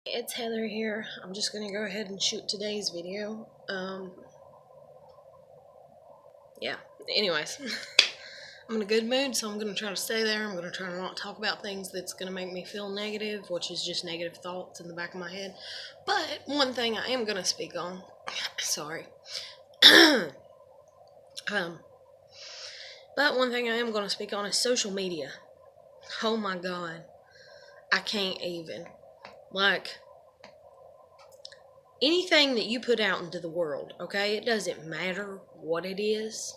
It's Heather here. I'm just gonna go ahead and shoot today's video. Yeah. Anyways, I'm in a good mood, so I'm gonna try to stay there. I'm gonna try to not talk about things that's gonna make me feel negative, which is just negative thoughts in the back of my head. But one thing I am gonna speak on, sorry. um, but one thing I am gonna speak on is social media. Oh my god, I can't even. Like, anything that you put out into the world, okay, it doesn't matter what it is.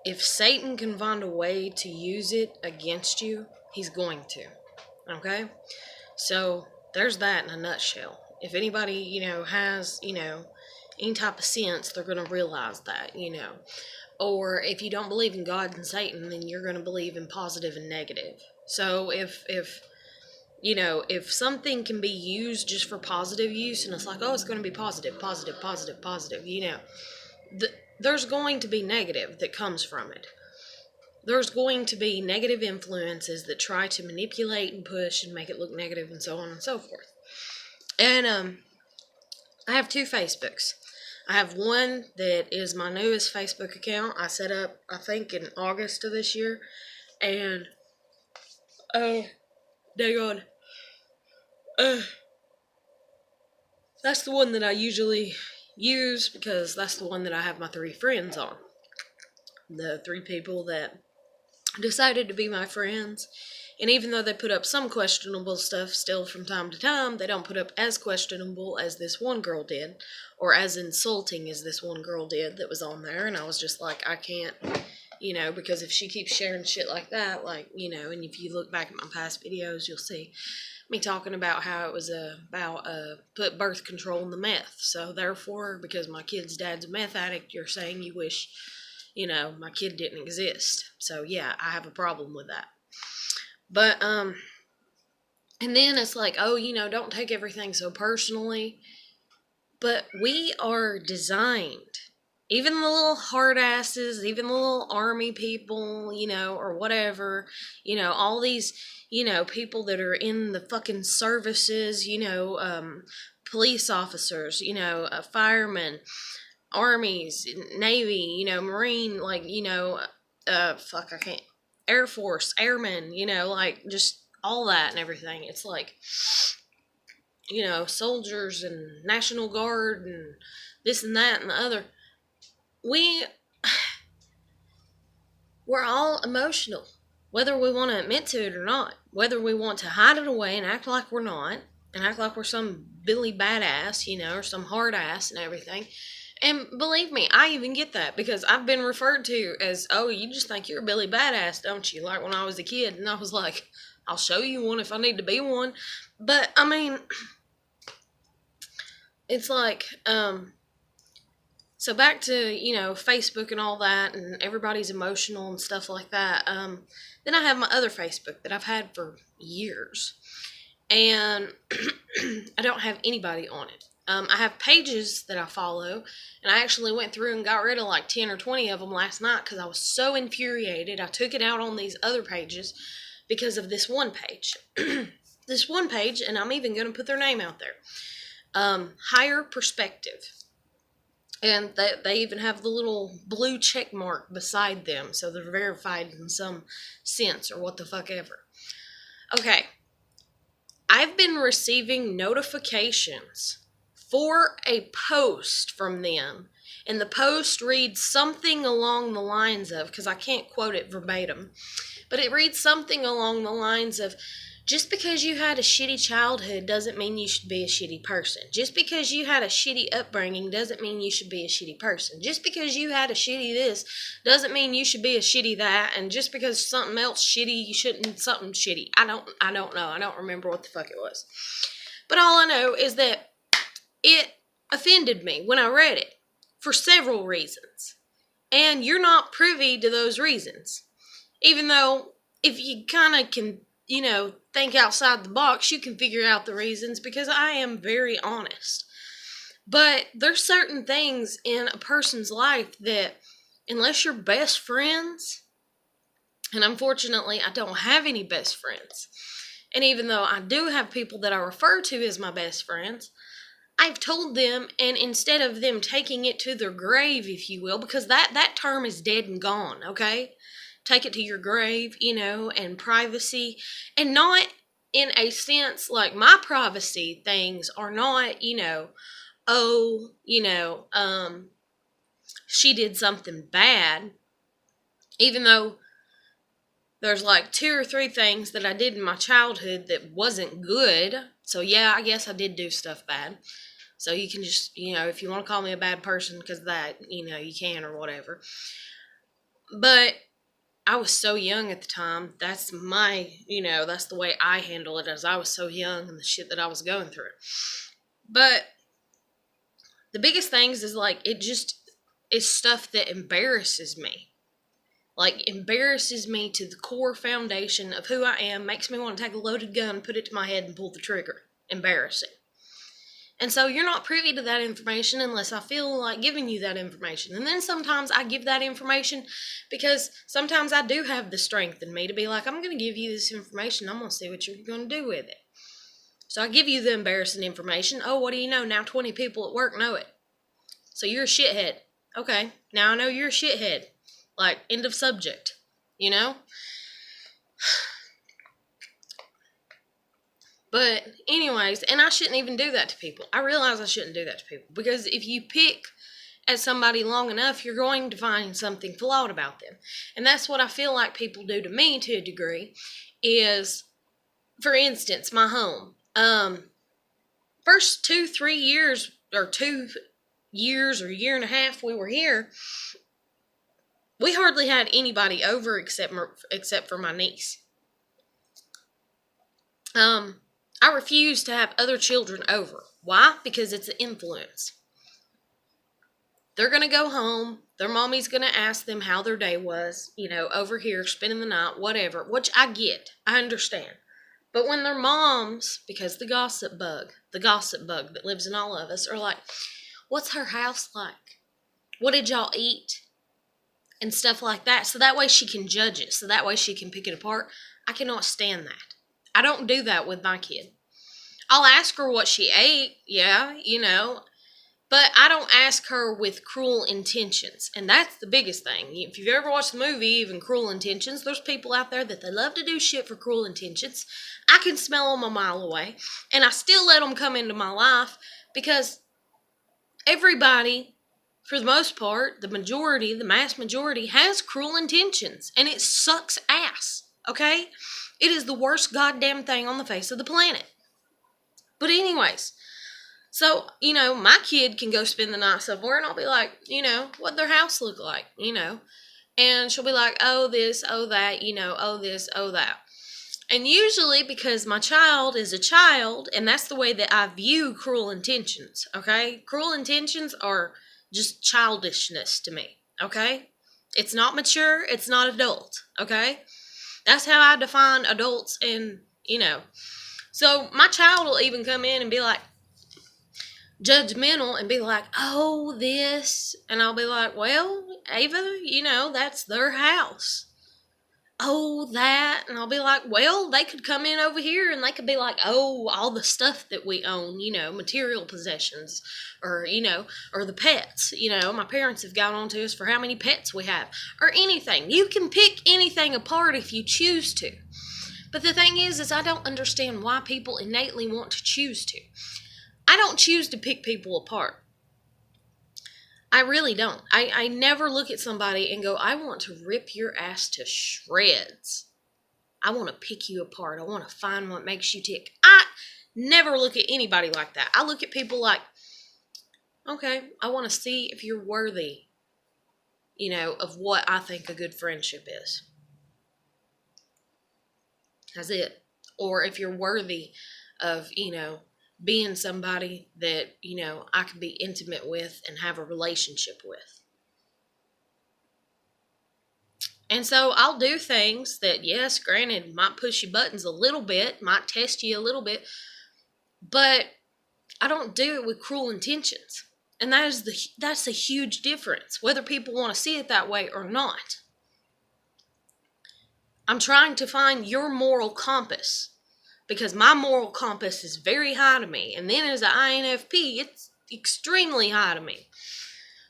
If Satan can find a way to use it against you, he's going to. Okay? So there's that in a nutshell. If anybody, has, any type of sense, they're going to realize that. Or if you don't believe in God and Satan, then you're going to believe in positive and negative. So if something can be used just for positive use, and it's like, oh, it's going to be positive, positive, positive, positive, there's going to be negative that comes from it. There's going to be negative influences that try to manipulate and push and make it look negative and so on and so forth. And I have two Facebooks. I have one that is my newest Facebook account. I set up, I think, in August of this year. And, daggone, that's the one that I usually use because that's the one that I have my 3 friends on. The 3 people that decided to be my friends. And even though they put up some questionable stuff still from time to time, they don't put up as questionable as this one girl did, or as insulting as this one girl did that was on there. And I was just like, I can't, because if she keeps sharing shit like that, and if you look back at my past videos, you'll see me talking about how it was about put birth control in the meth. So therefore, because my kid's dad's a meth addict, you're saying you wish my kid didn't exist. So yeah, I have a problem with that. But and then it's like, oh, don't take everything so personally. But we are designed, even the little hard asses, even the little army people, or whatever, all these, people that are in the fucking services, police officers, firemen, armies, Navy, Marine, I can't, Air Force, airmen, just all that and everything. It's like, soldiers and National Guard and this and that and the other. We're all emotional, whether we want to admit to it or not, whether we want to hide it away and act like we're not, and act like we're some Billy badass, or some hard ass and everything. And believe me, I even get that because I've been referred to as, oh, you just think you're a Billy badass, don't you? Like when I was a kid, and I was like, I'll show you one if I need to be one. But, I mean, it's like, so back to, Facebook and all that, and everybody's emotional and stuff like that. Then I have my other Facebook that I've had for years, and I don't have anybody on it. I have pages that I follow, and I actually went through and got rid of like 10 or 20 of them last night because I was so infuriated. I took it out on these other pages because of this one page. This one page, and I'm even going to put their name out there. Higher Perspective. And they even have the little blue check mark beside them, so they're verified in some sense or what the fuck ever. Okay. I've been receiving notifications for a post from them, and the post reads something along the lines of, because I can't quote it verbatim, but it reads something along the lines of, just because you had a shitty childhood doesn't mean you should be a shitty person. Just because you had a shitty upbringing doesn't mean you should be a shitty person. Just because you had a shitty this doesn't mean you should be a shitty that. And just because something else shitty, you shouldn't something shitty. I don't know. I don't remember what the fuck it was. But all I know is that it offended me when I read it for several reasons. And you're not privy to those reasons. Even though if you kind of can, think outside the box, you can figure out the reasons because I am very honest. But there's certain things in a person's life that, unless you're best friends, and unfortunately I don't have any best friends, And even though I do have people that I refer to as my best friends, I've told them, and instead of them taking it to their grave, if you will, because that term is dead and gone, okay? Take it to your grave, and privacy, and not in a sense like my privacy things are not, oh, she did something bad, even though there's like 2 or 3 things that I did in my childhood that wasn't good. So yeah, I guess I did do stuff bad. So you can just, if you want to call me a bad person because of that, you can or whatever. But I was so young at the time. That's that's the way I handle it, as I was so young and the shit that I was going through. But the biggest things is like, it just is stuff that embarrasses me. Like, embarrasses me to the core foundation of who I am, makes me want to take a loaded gun, put it to my head, and pull the trigger. Embarrassing. And so you're not privy to that information unless I feel like giving you that information. And then sometimes I give that information because sometimes I do have the strength in me to be like, I'm going to give you this information. I'm going to see what you're going to do with it. So I give you the embarrassing information. Oh, what do you know? Now 20 people at work know it. So you're a shithead. Okay, now I know you're a shithead. Like, end of subject, But anyways, and I shouldn't even do that to people. I realize I shouldn't do that to people, because if you pick at somebody long enough, you're going to find something flawed about them. And that's what I feel like people do to me to a degree, is, for instance, my home. First 2-3 years, or 2 years or year and a half we were here, we hardly had anybody over except for my niece. I refuse to have other children over. Why? Because it's an influence. They're going to go home. Their mommy's going to ask them how their day was, over here, spending the night, whatever, which I get. I understand. But when their moms, because the gossip bug that lives in all of us, are like, what's her house like? What did y'all eat? And stuff like that. So that way she can judge it. So that way she can pick it apart. I cannot stand that. I don't do that with my kid. I'll ask her what she ate, yeah, but I don't ask her with cruel intentions. And that's the biggest thing. If you've ever watched the movie, even Cruel Intentions, there's people out there that they love to do shit for cruel intentions. I can smell them a mile away. And I still let them come into my life because everybody, for the most part, the mass majority, has cruel intentions. And it sucks ass, okay? It is the worst goddamn thing on the face of the planet. But anyways, so, my kid can go spend the night somewhere, and I'll be like, what'd their house look like, And she'll be like, oh, this, oh, that, oh, this, oh, that. And usually, because my child is a child, and that's the way that I view cruel intentions, okay? Cruel intentions are just childishness to me, okay? It's not mature, it's not adult, okay? That's how I define adults and, So my child will even come in and be like, judgmental, and be like, oh, this. And I'll be like, well, Ava, that's their house. Oh, that. And I'll be like, well, they could come in over here and they could be like, oh, all the stuff that we own, material possessions, or, or the pets, my parents have got on to us for how many pets we have, or anything. You can pick anything apart if you choose to. But the thing is I don't understand why people innately want to choose to. I don't choose to pick people apart. I really don't. I never look at somebody and go, I want to rip your ass to shreds. I want to pick you apart. I want to find what makes you tick. I never look at anybody like that. I look at people like, okay, I want to see if you're worthy, of what I think a good friendship is. That's it. Or if you're worthy of, being somebody that, I could be intimate with and have a relationship with. And so I'll do things that, yes, granted, might push your buttons a little bit, might test you a little bit, but I don't do it with cruel intentions. And that's a huge difference, whether people want to see it that way or not. I'm trying to find your moral compass, because my moral compass is very high to me. And then as an INFP, it's extremely high to me.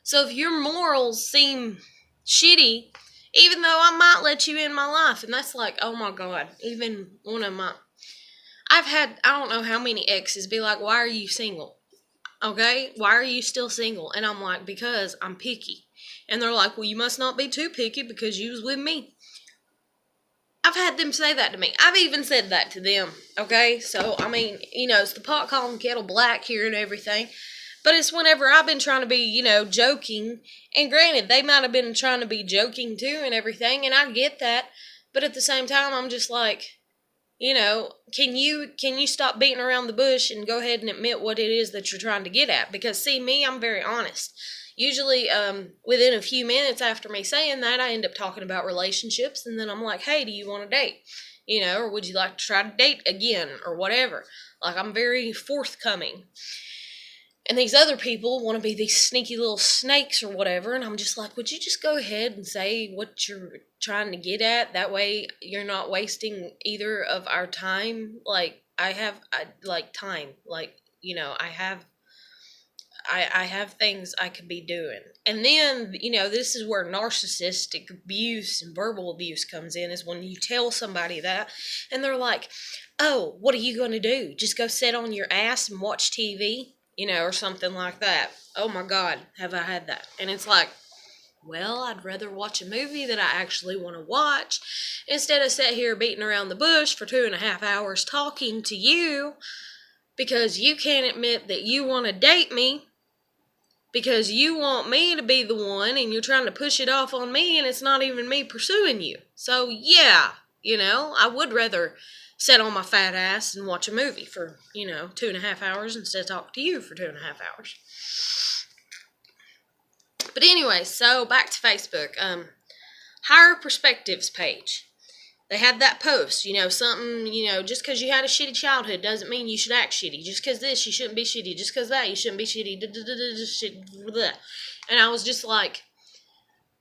So if your morals seem shitty, even though I might let you in my life, and that's like, oh my God, even one of my, I've had, I don't know how many exes be like, why are you single? Okay, why are you still single? And I'm like, because I'm picky. And they're like, well, you must not be too picky because you was with me. I've had them say that to me. I've even said that to them, okay? So, I mean, it's the pot calling kettle black here and everything. But it's whenever I've been trying to be, joking. And granted, they might have been trying to be joking too and everything. And I get that. But at the same time, I'm just like, can you stop beating around the bush and go ahead and admit what it is that you're trying to get at? Because, see, me, I'm very honest. Usually, within a few minutes after me saying that, I end up talking about relationships, and then I'm like, hey, do you want to date? Or would you like to try to date again, or whatever? Like, I'm very forthcoming. And these other people want to be these sneaky little snakes or whatever, and I'm just like, would you just go ahead and say what you're trying to get at? That way you're not wasting either of our time. Like, I have time. Like, I have things I could be doing. And then, this is where narcissistic abuse and verbal abuse comes in, is when you tell somebody that, and they're like, oh, what are you going to do? Just go sit on your ass and watch TV? Or something like that. Oh my God, have I had that? And it's like, well, I'd rather watch a movie that I actually want to watch instead of sit here beating around the bush for 2.5 hours talking to you because you can't admit that you want to date me because you want me to be the one and you're trying to push it off on me and it's not even me pursuing you. So yeah, I would rather sit on my fat ass and watch a movie for, 2.5 hours instead of talk to you for 2.5 hours. But anyway, so back to Facebook. Higher Perspectives page. They had that post, something, just because you had a shitty childhood doesn't mean you should act shitty. Just because this, you shouldn't be shitty. Just because that, you shouldn't be shitty. And I was just like,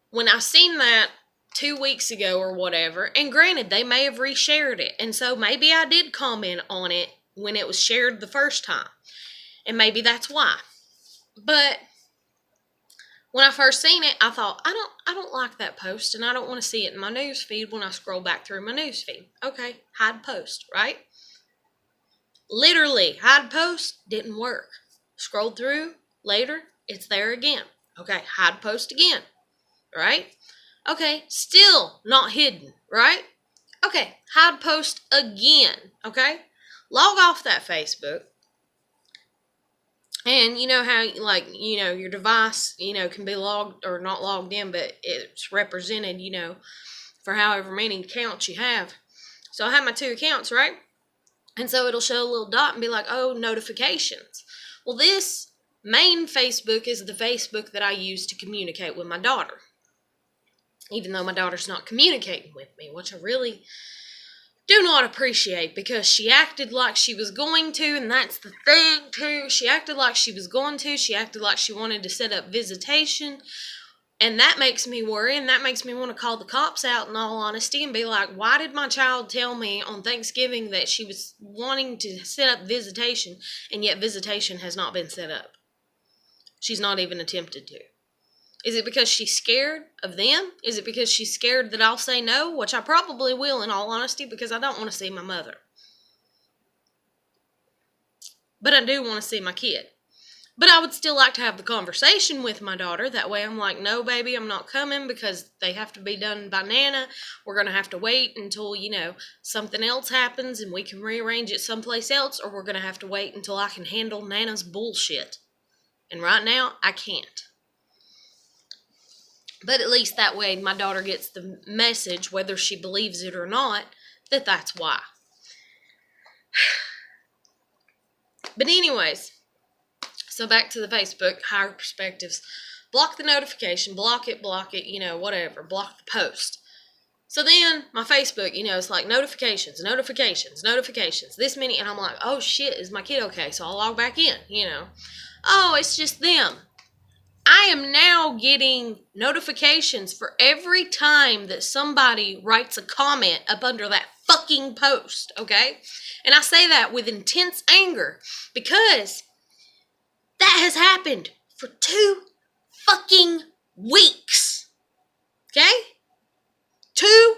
when I seen that 2 weeks ago or whatever, and granted, they may have reshared it, and so maybe I did comment on it when it was shared the first time, and maybe that's why. But when I first seen it, I thought, I don't like that post, and I don't want to see it in my news feed when I scroll back through my news feed. Okay, hide post, right? Literally, hide post didn't work. Scrolled through, later, it's there again. Okay, hide post again, right? Okay, still not hidden, right? Okay, hide post again, okay? Log off that Facebook. And you know how, your device, can be logged or not logged in, but it's represented, for however many accounts you have. So I have my 2 accounts, right? And so it'll show a little dot and be like, oh, notifications. Well, this main Facebook is the Facebook that I use to communicate with my daughter. Even though my daughter's not communicating with me, which I really do not appreciate, because she acted like she was going to, and that's the thing too. She acted like she was going to. She acted like she wanted to set up visitation, and that makes me worry, and that makes me want to call the cops out, in all honesty, and be like, why did my child tell me on Thanksgiving that she was wanting to set up visitation, and yet visitation has not been set up? She's not even attempted to. Is it because she's scared of them? Is it because she's scared that I'll say no? Which I probably will, in all honesty, because I don't want to see my mother. But I do want to see my kid. But I would still like to have the conversation with my daughter. That way I'm like, no, baby, I'm not coming because they have to be done by Nana. We're going to have to wait until, something else happens and we can rearrange it someplace else, or we're going to have to wait until I can handle Nana's bullshit. And right now, I can't. But at least that way my daughter gets the message, whether she believes it or not, that that's why. But anyways, so back to the Facebook, Higher Perspectives. Block the notification, block it, whatever. Block the post. So then my Facebook, it's like notifications, this many. And I'm like, oh shit, is my kid okay? So I'll log back in, Oh, it's just them. I am now getting notifications for every time that somebody writes a comment up under that fucking post, okay? And I say that with intense anger because that has happened for 2 fucking weeks, okay? 2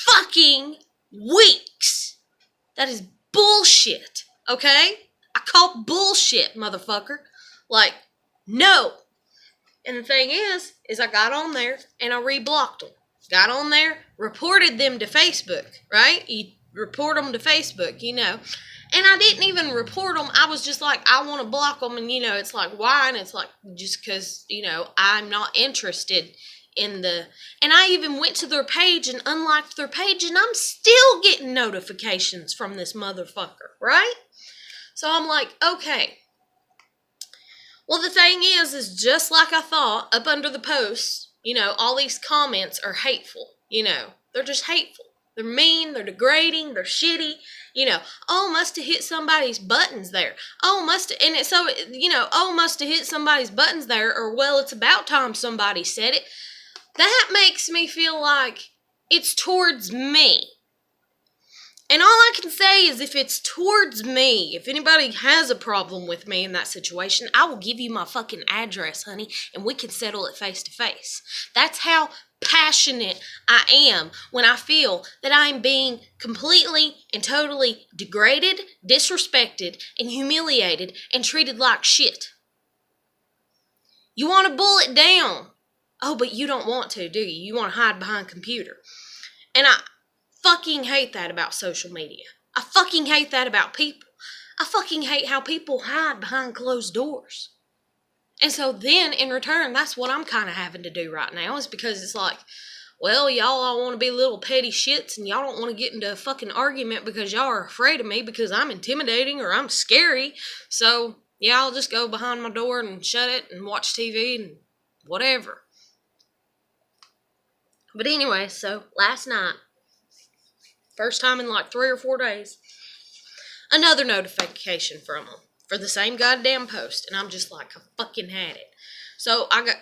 fucking weeks. That is bullshit, okay? I call bullshit, motherfucker. Like, no. And the thing is I got on there and I reblocked them. Got on there, reported them to Facebook, right? You report them to Facebook, you know. And I didn't even report them. I was just like, I want to block them. And, you know, it's like, why? And it's like, just because, you know, I'm not interested in the... And I even went to their page and unliked their page, and I'm still getting notifications from this motherfucker, right? So I'm like, okay. Well, the thing is just like I thought, up under the post, you know, all these comments are hateful, you know. They're just hateful. They're mean, they're degrading, they're shitty, you know. Oh, must have hit somebody's buttons there. Oh, must have, and so, you know, oh, must have hit somebody's buttons there, or, well, it's about time somebody said it. That makes me feel like it's towards me. And all I can say is if it's towards me, if anybody has a problem with me in that situation, I will give you my fucking address, honey, and we can settle it face to face. That's how passionate I am when I feel that I'm being completely and totally degraded, disrespected, and humiliated and treated like shit. You want to bull it down. Oh, but you don't want to, do you? You want to hide behind a computer. And I fucking hate that about social media. I fucking hate that about people. I fucking hate how people hide behind closed doors. And so then, in return, that's what I'm kind of having to do right now, is because it's like, well, y'all all want to be little petty shits, and y'all don't want to get into a fucking argument because y'all are afraid of me because I'm intimidating or I'm scary. So, yeah, I'll just go behind my door and shut it and watch TV and whatever. But anyway, so last night, first time in like 3 or 4 days, another notification from them for the same goddamn post. And I'm just like, I fucking had it. So I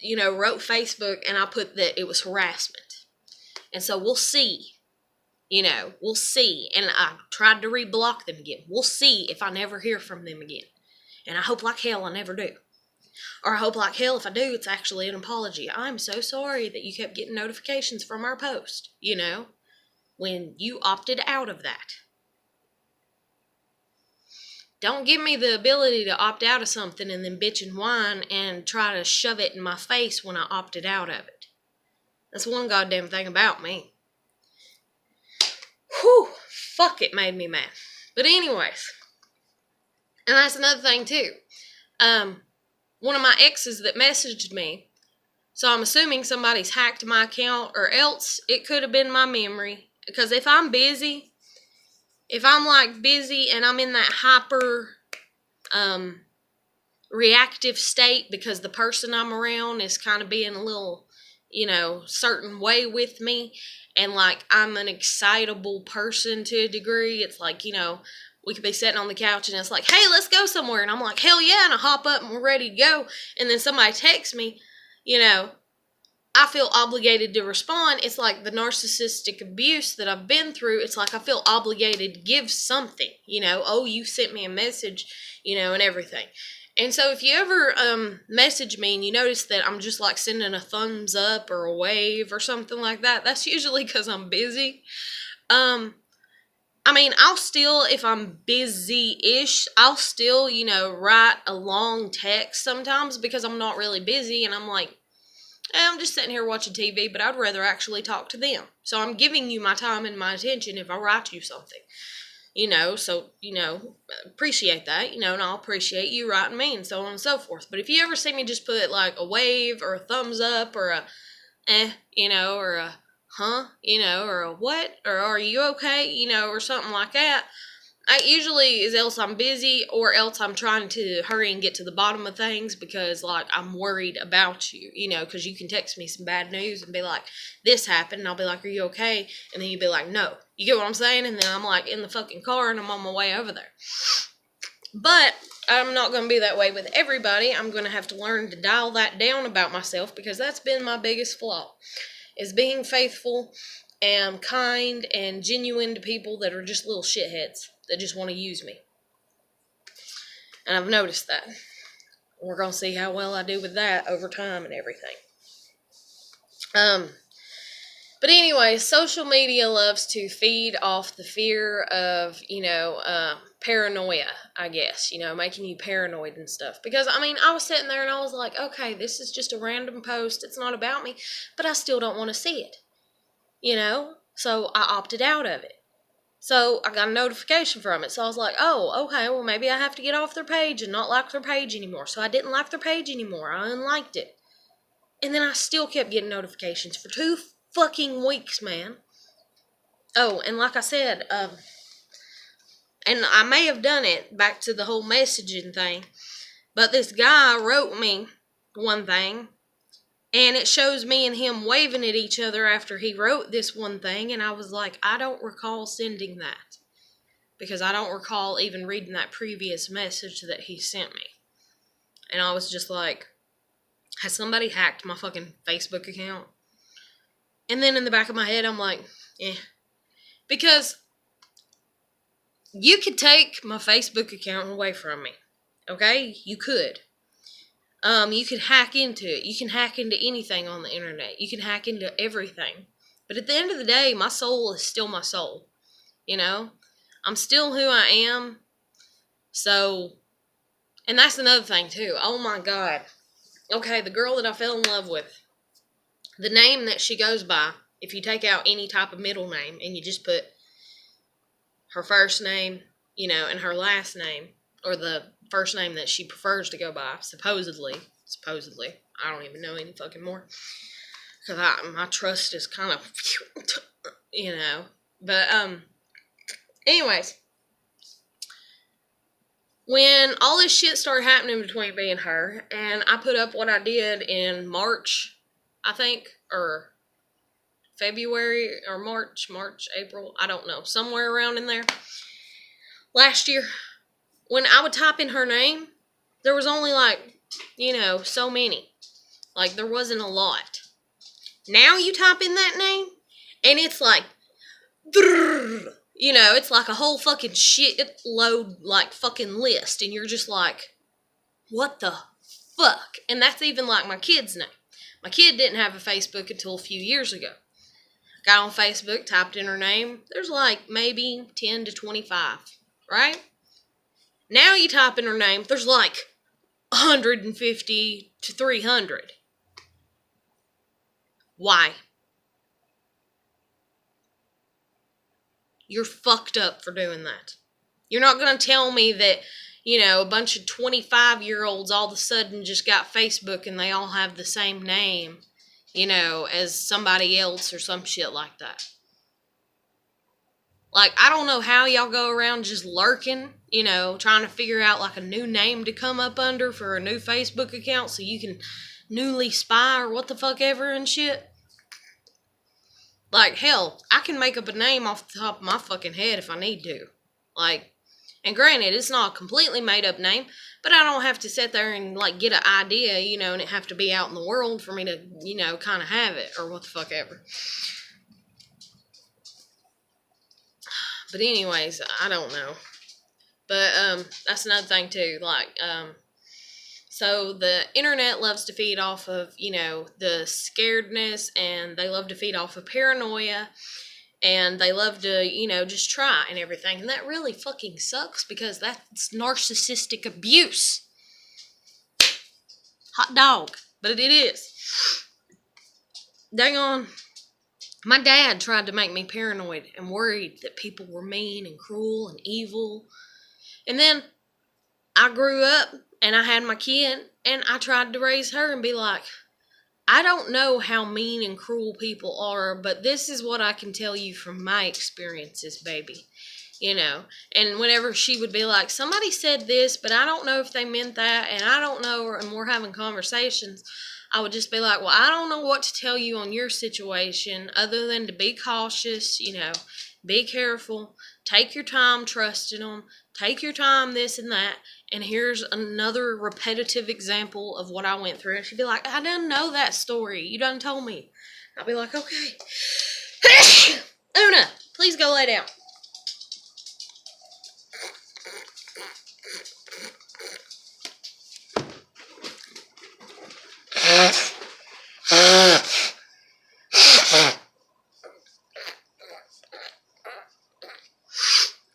wrote Facebook and I put that it was harassment. And so we'll see. We'll see. And I tried to reblock them again. We'll see if I never hear from them again. And I hope like hell I never do. Or I hope like hell if I do, it's actually an apology. I'm so sorry that you kept getting notifications from our post, when you opted out of that. Don't give me the ability to opt out of something and then bitch and whine and try to shove it in my face when I opted out of it. That's one goddamn thing about me. Whew, fuck, it made me mad. But anyways, and that's another thing too. One of my exes that messaged me, so I'm assuming somebody's hacked my account, or else it could have been my memory. Because if I'm busy, if I'm like busy and I'm in that hyper reactive state because the person I'm around is kind of being a little, certain way with me, and like I'm an excitable person to a degree, it's like, we could be sitting on the couch and it's like, hey, let's go somewhere. And I'm like, hell yeah. And I hop up and we're ready to go. And then somebody texts me, I feel obligated to respond. It's like the narcissistic abuse that I've been through. It's like I feel obligated to give something, oh, you sent me a message, and everything. And so if you ever message me and you notice that I'm just like sending a thumbs up or a wave or something like that, that's usually because I'm busy. I'll still, if I'm busy-ish, I'll still, write a long text sometimes because I'm not really busy and I'm like, I'm just sitting here watching TV, but I'd rather actually talk to them. So I'm giving you my time and my attention if I write you something, so, appreciate that, and I'll appreciate you writing me and so on and so forth. But if you ever see me just put like a wave or a thumbs up or a or a huh, or a what, or are you okay, or something like that, I usually is else I'm busy or else I'm trying to hurry and get to the bottom of things because, like, I'm worried about you, because you can text me some bad news and be like, this happened, and I'll be like, are you okay? And then you'd be like, no. You get what I'm saying? And then I'm, like, in the fucking car and I'm on my way over there. But I'm not going to be that way with everybody. I'm going to have to learn to dial that down about myself because that's been my biggest flaw, is being faithful am kind and genuine to people that are just little shitheads that just want to use me. And I've noticed that. We're going to see how well I do with that over time and everything. But anyway, social media loves to feed off the fear of, paranoia, I guess, making you paranoid and stuff. Because, I was sitting there and I was like, okay, this is just a random post. It's not about me, but I still don't want to see it, So I opted out of it. So I got a notification from it. So I was like, oh, okay, well, maybe I have to get off their page and not like their page anymore. So I didn't like their page anymore. I unliked it. And then I still kept getting notifications for 2 fucking weeks, man. Oh, and like I said, and I may have done it back to the whole messaging thing, but this guy wrote me one thing, and it shows me and him waving at each other after he wrote this one thing, and I was like, I don't recall sending that, because I don't recall even reading that previous message that he sent me. And I was just like, has somebody hacked my fucking Facebook account? And then in the back of my head, I'm like, because you could take my Facebook account away from me, okay? You could. You could hack into it. You can hack into anything on the internet. You can hack into everything. But at the end of the day, my soul is still my soul, I'm still who I am. So, and that's another thing too. Oh my God. Okay, the girl that I fell in love with, the name that she goes by, if you take out any type of middle name and you just put her first name, and her last name, or the first name that she prefers to go by, supposedly, I don't even know any fucking more, because my trust is kind of, but, anyways, when all this shit started happening between me and her, and I put up what I did in March, I think, or February, or March, April, I don't know, somewhere around in there, last year, when I would type in her name, there was only so many. There wasn't a lot. Now you type in that name, and it's like, it's like a whole fucking shit load, fucking list, and you're just like, what the fuck? And that's even my kid's name. My kid didn't have a Facebook until a few years ago. Got on Facebook, typed in her name. There's maybe 10 to 25, right? Now you type in her name, there's 150 to 300. Why? You're fucked up for doing that. You're not going to tell me that, a bunch of 25-year-olds all of a sudden just got Facebook and they all have the same name, as somebody else or some shit like that. I don't know how y'all go around just lurking, trying to figure out a new name to come up under for a new Facebook account so you can newly spy or what the fuck ever and shit. Hell, I can make up a name off the top of my fucking head if I need to. And granted, it's not a completely made up name, but I don't have to sit there and, get an idea, and it have to be out in the world for me to, kind of have it, or what the fuck ever. But anyways, I don't know. But, that's another thing, too. So the internet loves to feed off of, the scaredness, and they love to feed off of paranoia, and they love to, just try and everything. And that really fucking sucks, because that's narcissistic abuse. Hot dog. But it is. Dang on. My dad tried to make me paranoid and worried that people were mean and cruel and evil. And then I grew up and I had my kid, and I tried to raise her and be like, I don't know how mean and cruel people are, but this is what I can tell you from my experiences, baby. And whenever she would be like, somebody said this, but I don't know if they meant that, and I don't know, and we're having conversations, I would just be like, well, I don't know what to tell you on your situation other than to be cautious, be careful, take your time trusting them, take your time this and that, and here's another repetitive example of what I went through. And she'd be like, I didn't know that story. You done told me. I'd be like, okay. Una, please go lay down.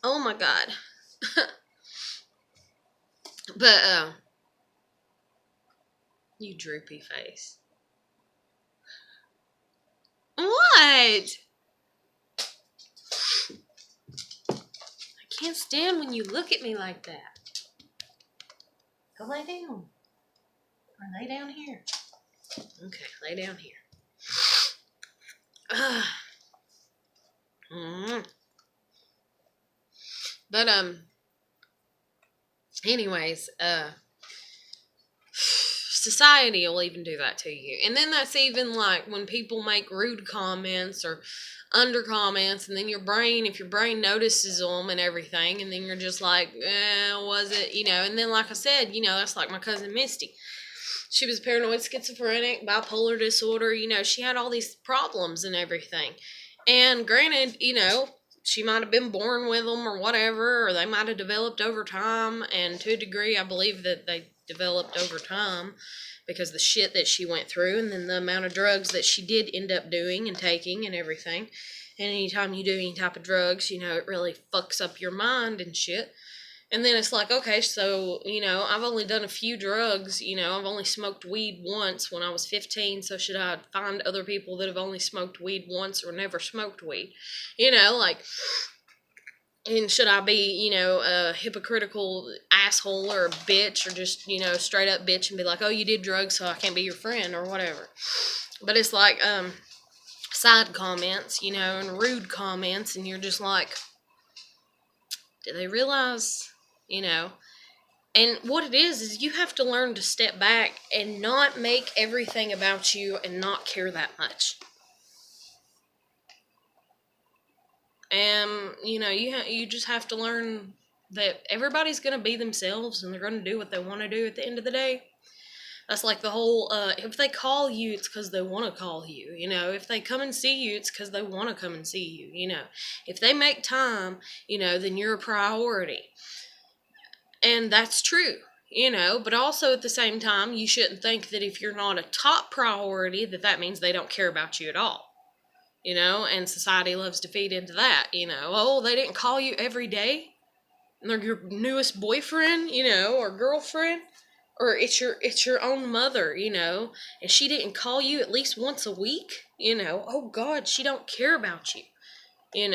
Oh my god. But, you droopy face. What? I can't stand when you look at me like that. Go lay down. Or lay down here. Okay, lay down here. But, anyways, society will even do that to you. And then that's even like when people make rude comments or under comments, and then if your brain notices them and everything, and then you're just like, was it, and then like I said, that's like my cousin Misty. She was paranoid schizophrenic, bipolar disorder, she had all these problems and everything. And granted, she might have been born with them or whatever, or they might have developed over time. And to a degree, I believe that they developed over time because the shit that she went through, and then the amount of drugs that she did end up doing and taking and everything. And anytime you do any type of drugs, it really fucks up your mind and shit. And then it's like, okay, so, I've only done a few drugs, I've only smoked weed once when I was 15, so should I find other people that have only smoked weed once or never smoked weed? And should I be, a hypocritical asshole or a bitch, or just, straight up bitch and be like, oh, you did drugs, so I can't be your friend or whatever. But it's like, side comments, and rude comments, and you're just like, do they realize, and what it is you have to learn to step back and not make everything about you and not care that much. And, you just have to learn that everybody's going to be themselves, and they're going to do what they want to do at the end of the day. That's like the whole, if they call you, it's because they want to call you, If they come and see you, it's because they want to come and see you, If they make time, then you're a priority. And that's true, But also at the same time, you shouldn't think that if you're not a top priority, that means they don't care about you at all. And society loves to feed into that, oh, they didn't call you every day, and they're your newest boyfriend, or girlfriend, or it's your own mother, and she didn't call you at least once a week, oh God, she don't care about you, and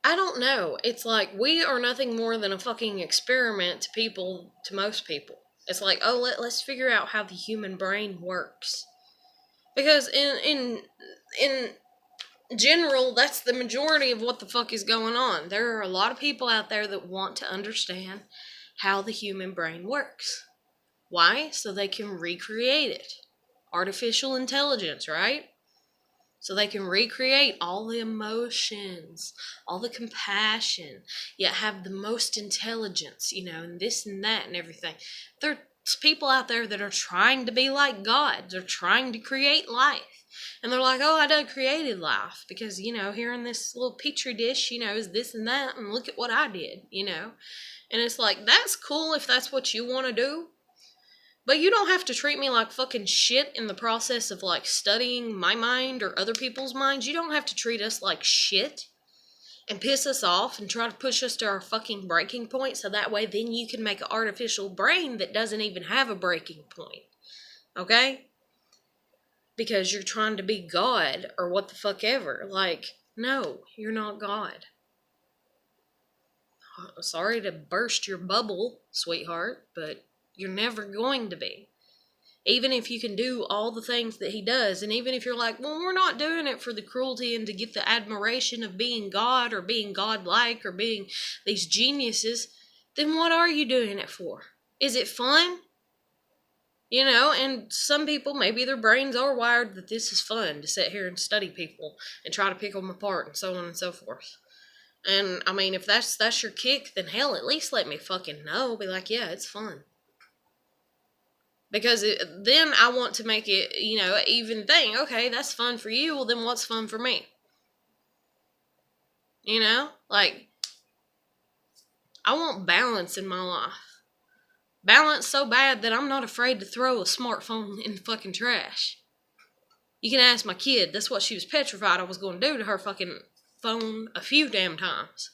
I don't know, it's like we are nothing more than a fucking experiment to most people. It's like, oh, let's figure out how the human brain works. Because in general, that's the majority of what the fuck is going on. There are a lot of people out there that want to understand how the human brain works. Why? So they can recreate it. Artificial intelligence, right? So they can recreate all the emotions, all the compassion, yet have the most intelligence, and this and that and everything. There's people out there that are trying to be like God. They're trying to create life. And they're like, oh, I done created life because, here in this little petri dish, is this and that, and look at what I did, And it's like, that's cool if that's what you want to do. But you don't have to treat me like fucking shit in the process of, like, studying my mind or other people's minds. You don't have to treat us like shit and piss us off and try to push us to our fucking breaking point, so that way then you can make an artificial brain that doesn't even have a breaking point. Okay? Because you're trying to be God or what the fuck ever. Like, no, you're not God. Sorry to burst your bubble, sweetheart, but you're never going to be. Even if you can do all the things that he does, and even if you're like, well, we're not doing it for the cruelty and to get the admiration of being God or being godlike or being these geniuses, then what are you doing it for? Is it fun? And some people, maybe their brains are wired that this is fun, to sit here and study people and try to pick them apart and so on and so forth. And, I mean, if that's your kick, then hell, at least let me fucking know. Be like, yeah, it's fun. Because then I want to make it, an even thing. Okay, that's fun for you. Well, then what's fun for me? Like, I want balance in my life. Balance so bad that I'm not afraid to throw a smartphone in the fucking trash. You can ask my kid. That's what she was petrified I was going to do to her fucking phone a few damn times.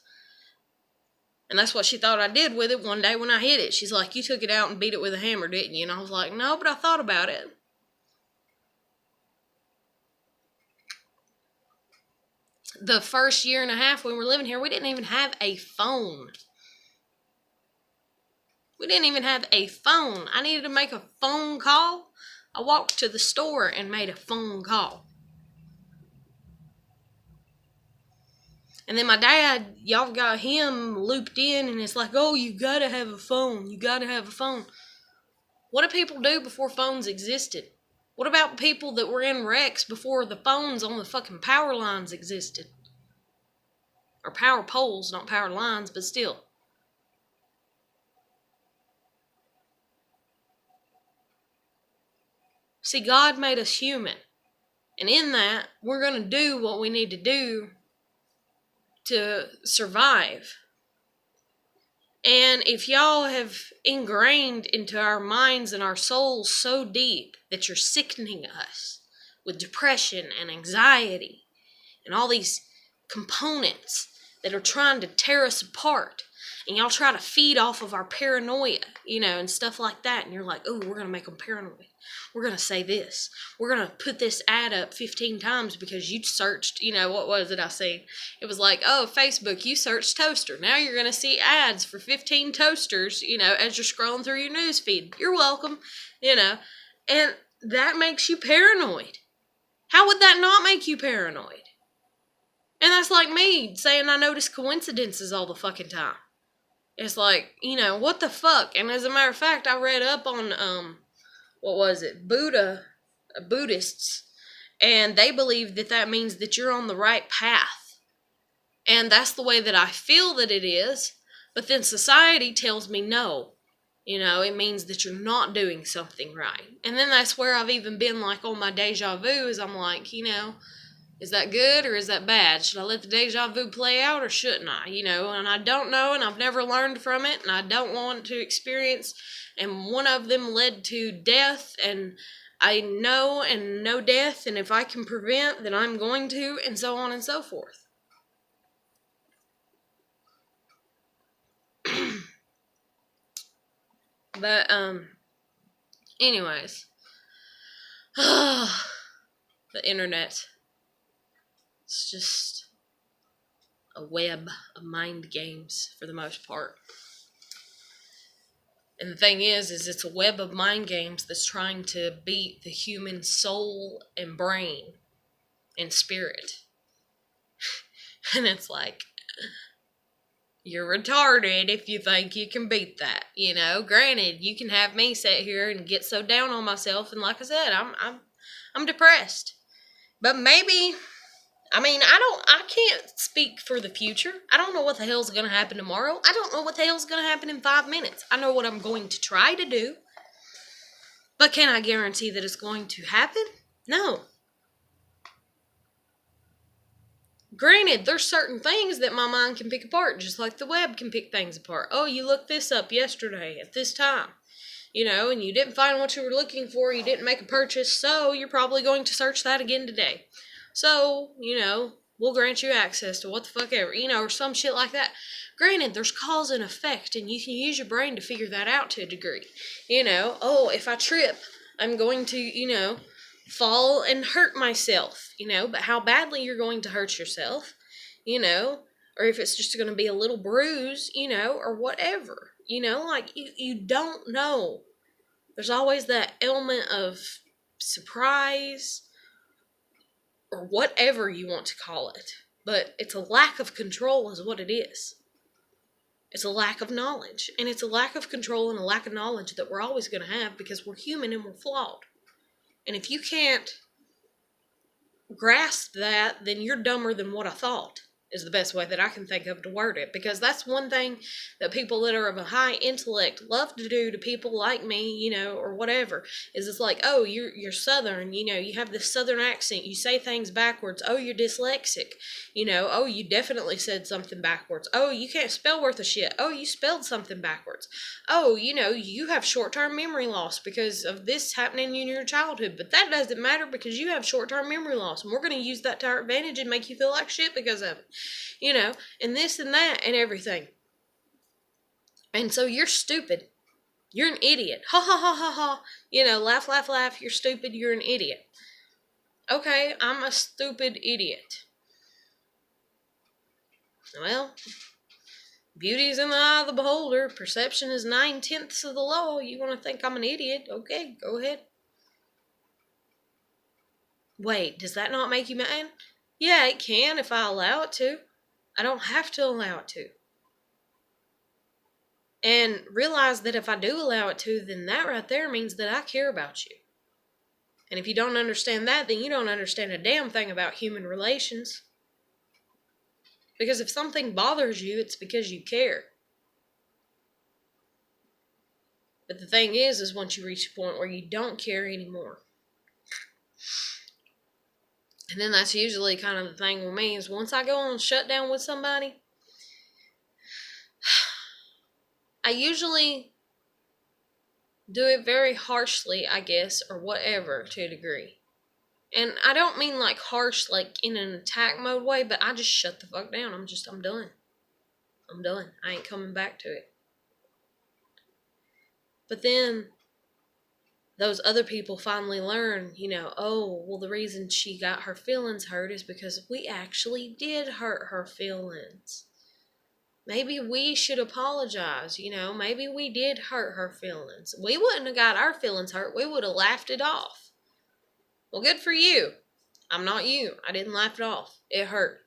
And that's what she thought I did with it one day when I hit it. She's like, you took it out and beat it with a hammer, didn't you? And I was like, no, but I thought about it. The first year and a half we were living here, we didn't even have a phone. We didn't even have a phone. I needed to make a phone call. I walked to the store and made a phone call. And then my dad, y'all got him looped in, and it's like, oh, you gotta have a phone. You gotta have a phone. What did people do before phones existed? What about people that were in wrecks before the phones on the fucking power lines existed? Or power poles, not power lines, but still. See, God made us human. And in that, we're going to do what we need to do to survive. And if y'all have ingrained into our minds and our souls so deep that you're sickening us with depression and anxiety and all these components that are trying to tear us apart, and y'all try to feed off of our paranoia, and stuff like that, and you're like, oh, we're going to make them paranoid. We're going to say this. We're going to put this ad up 15 times because you searched, what was it I seen? It was like, oh, Facebook, you searched toaster. Now you're going to see ads for 15 toasters, as you're scrolling through your news feed. You're welcome, and that makes you paranoid. How would that not make you paranoid? And that's like me saying I notice coincidences all the fucking time. It's like, what the fuck? And as a matter of fact, I read up on, Buddhists, and they believe that means that you're on the right path. And that's the way that I feel that it is, but then society tells me no. It means that you're not doing something right. And then that's where I've even been like on my deja vu, is I'm like, is that good or is that bad? Should I let the deja vu play out or shouldn't I? And I don't know, and I've never learned from it, and I don't want to experience. And one of them led to death, and I know death, and if I can prevent, then I'm going to, and so on and so forth. But, anyways. The internet. It's just a web of mind games for the most part. And the thing is it's a web of mind games that's trying to beat the human soul and brain and spirit. And it's like, you're retarded if you think you can beat that. Granted, you can have me sit here and get so down on myself, and like I said, I'm depressed. But maybe, I can't speak for the future. I don't know what the hell's going to happen tomorrow. I don't know what the hell's going to happen in 5 minutes. I know what I'm going to try to do. But can I guarantee that it's going to happen? No. Granted, there's certain things that my mind can pick apart, just like the web can pick things apart. Oh, you looked this up yesterday at this time. And you didn't find what you were looking for. You didn't make a purchase, so you're probably going to search that again today. So, we'll grant you access to what the fuck ever, or some shit like that. Granted, there's cause and effect, and you can use your brain to figure that out to a degree. Oh, if I trip, I'm going to, fall and hurt myself, but how badly you're going to hurt yourself, or if it's just going to be a little bruise, or whatever, like you don't know. There's always that element of surprise, or whatever you want to call it. But it's a lack of control is what it is. It's a lack of knowledge. And it's a lack of control and a lack of knowledge that we're always going to have because we're human and we're flawed. And if you can't grasp that, then you're dumber than what I thought. is the best way that I can think of to word it, because that's one thing that people that are of a high intellect love to do to people like me, or whatever, is it's like, oh, you're Southern, you have this Southern accent, you say things backwards, oh, you're dyslexic, oh, you definitely said something backwards, oh, you can't spell worth a shit, oh, you spelled something backwards, oh, you have short-term memory loss because of this happening in your childhood, but that doesn't matter because you have short-term memory loss, and we're going to use that to our advantage and make you feel like shit because of it. And this and that and everything. And so you're stupid. You're an idiot. Ha ha ha ha ha. Laugh, laugh, laugh. You're stupid. You're an idiot. Okay, I'm a stupid idiot. Well, beauty is in the eye of the beholder. Perception is 9/10 of the law. You want to think I'm an idiot? Okay, go ahead. Wait, does that not make you mad? Yeah, it can if I allow it to. I don't have to allow it to. And realize that if I do allow it to, then that right there means that I care about you. And if you don't understand that, then you don't understand a damn thing about human relations. Because if something bothers you, it's because you care. But the thing is once you reach a point where you don't care anymore. And then that's usually kind of the thing with me, is once I go on shutdown with somebody, I usually do it very harshly, I guess, or whatever, to a degree. And I don't mean like harsh, like in an attack mode way, but I just shut the fuck down. I'm done. I'm done. I ain't coming back to it. But then those other people finally learn, oh, well, the reason she got her feelings hurt is because we actually did hurt her feelings. Maybe we should apologize, maybe we did hurt her feelings. We wouldn't have got our feelings hurt. We would have laughed it off. Well, good for you. I'm not you. I didn't laugh it off. It hurt.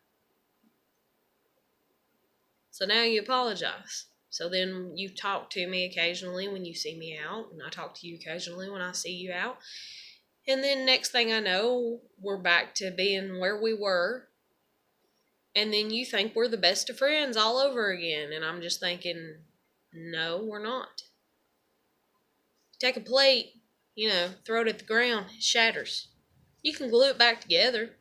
So now you apologize. So then you talk to me occasionally when you see me out, and I talk to you occasionally when I see you out. And then next thing I know, we're back to being where we were. And then you think we're the best of friends all over again. And I'm just thinking, no, we're not. Take a plate, throw it at the ground, it shatters. You can glue it back together.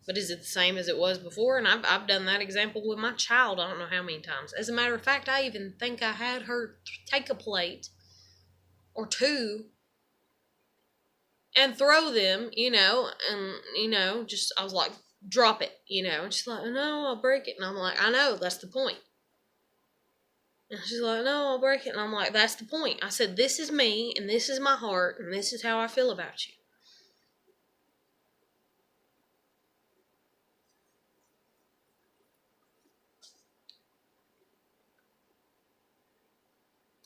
But is it the same as it was before? And I've done that example with my child I don't know how many times. As a matter of fact, I even think I had her take a plate or two and throw them, and, just, I was like, drop it, and she's like, no, I'll break it. And I'm like, I know, that's the point. And she's like, no, I'll break it. And I'm like, that's the point. I said, this is me, and this is my heart, and this is how I feel about you.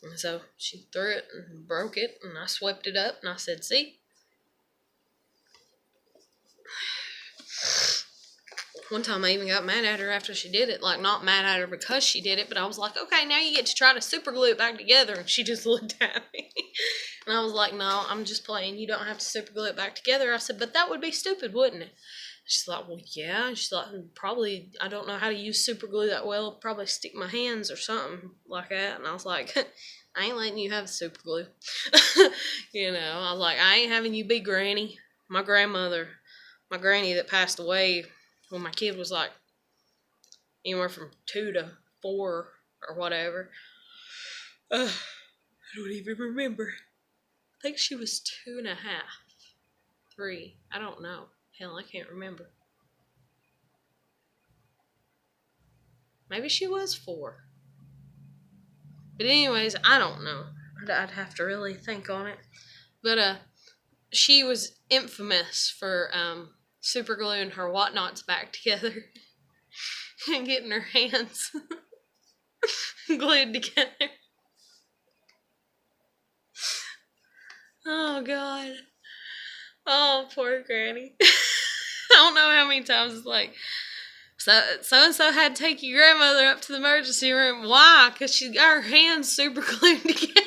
And so she threw it and broke it, and I swept it up, and I said, see? One time I even got mad at her after she did it. Like, not mad at her because she did it, but I was like, okay, now you get to try to super glue it back together. And she just looked at me. And I was like, no, I'm just playing. You don't have to super glue it back together. I said, but that would be stupid, wouldn't it? She's like, well, yeah. She's like, probably, I don't know how to use super glue that well. Probably stick my hands or something like that. And I was like, I ain't letting you have super glue. I was like, I ain't having you be Granny. My granny that passed away when my kid was like anywhere from 2 to 4 or whatever. I don't even remember. I think she was 2.5, 3. I don't know. Hell, I can't remember. Maybe she was 4. But anyways, I don't know. I'd have to really think on it. But she was infamous for super gluing her whatnots back together and getting her hands glued together. Oh, God. Oh, poor Granny. I don't know how many times it's like, so-and-so had to take your grandmother up to the emergency room. Why? Because she got her hands super glued together.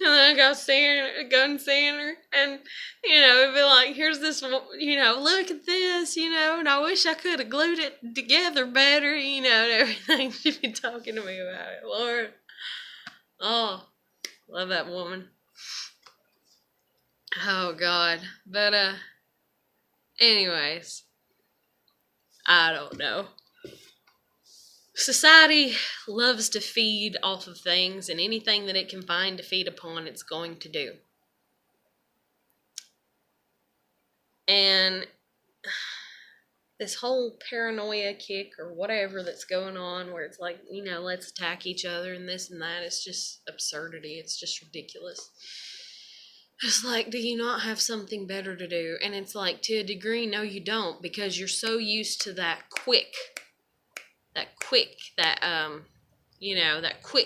And then gun center, and it'd be like, here's this, look at this, and I wish I could have glued it together better, and everything. She'd be talking to me about it. Lord, oh, love that woman. Oh God, but anyways, I don't know. Society loves to feed off of things, and anything that it can find to feed upon, it's going to do. And this whole paranoia kick or whatever that's going on, where it's like, let's attack each other and this and that, it's just absurdity. It's just ridiculous. It's like, do you not have something better to do? And it's like, to a degree, no, you don't, because you're so used to that quick